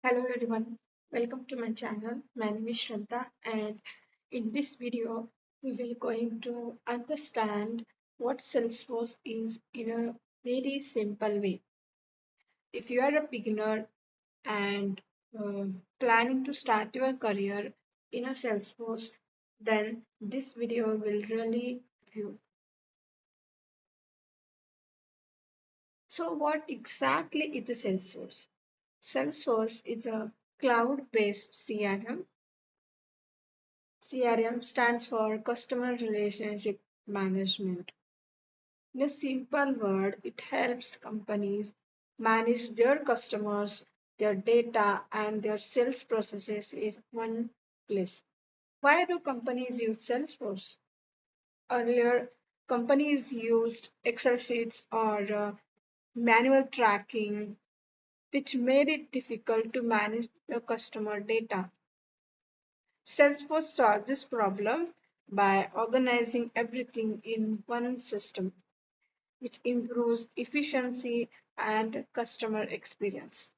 Hello everyone, welcome to my channel. My name is Shraddha and in this video we will going to understand what Salesforce is in a very simple way. If you are a beginner and planning to start your career in a Salesforce, then this video will really help you. So what exactly is the Salesforce? Salesforce is a cloud-based CRM. CRM stands for Customer Relationship Management. In a simple word, it helps companies manage their customers, their data, and their sales processes in one place. Why do companies use Salesforce? Earlier, companies used Excel sheets or manual tracking, which made it difficult to manage the customer data. Salesforce solved this problem by organizing everything in one system, which improves efficiency and customer experience.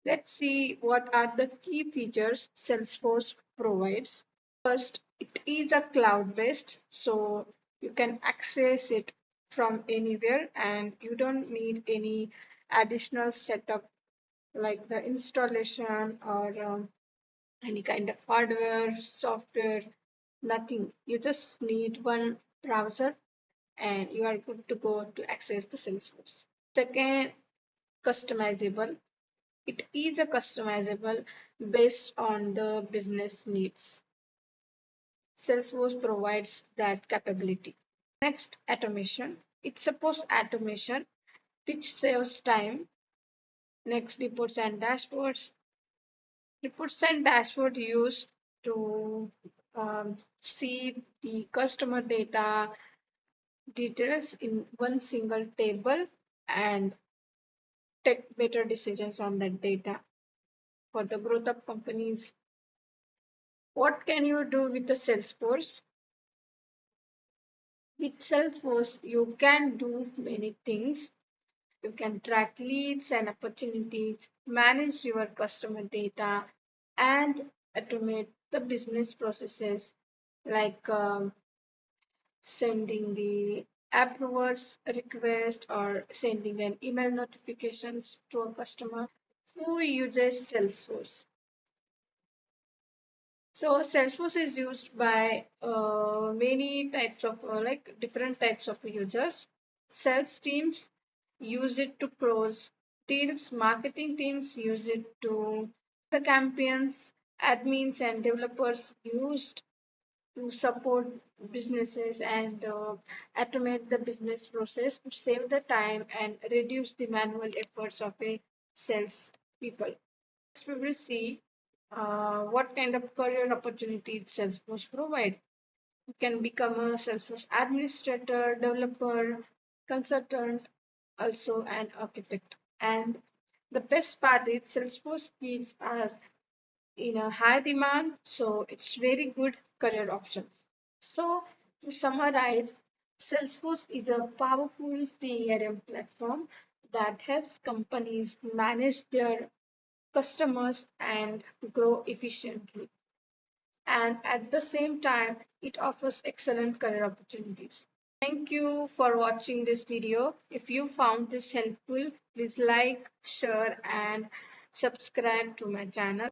Let's see what are the key features Salesforce provides. First, it is a cloud based, so you can access it from anywhere and you don't need any additional setup like the installation or any kind of hardware, software, nothing. You just need one browser and you are good to go to access the Salesforce. Second, customizable. It is a customizable based on the business needs. Salesforce provides that capability. Next, automation. It supports automation, which saves time. Next, reports and dashboards. Reports and dashboard used to see the customer data details in one single table and take better decisions on that data for the growth of companies. What can you do with the Salesforce? With Salesforce, you can do many things. You can track leads and opportunities, manage your customer data, and automate the business processes like sending the approvers request or sending an email notifications to a customer who uses Salesforce. So Salesforce is used by many types of like different types of users. Sales teams use it to close deals. Marketing teams use it to the campaigns. Admins and developers used to support businesses and automate the business process to save the time and reduce the manual efforts of a sales people. We will see what kind of career opportunities Salesforce provide. You can become a Salesforce administrator, developer, consultant, also an architect. And the best part is Salesforce skills are in a high demand, so it's very good career options. So to summarize, Salesforce is a powerful CRM platform that helps companies manage their customers and grow efficiently. And at the same time, it offers excellent career opportunities. Thank you for watching this video. If you found this helpful, please like, share, and subscribe to my channel.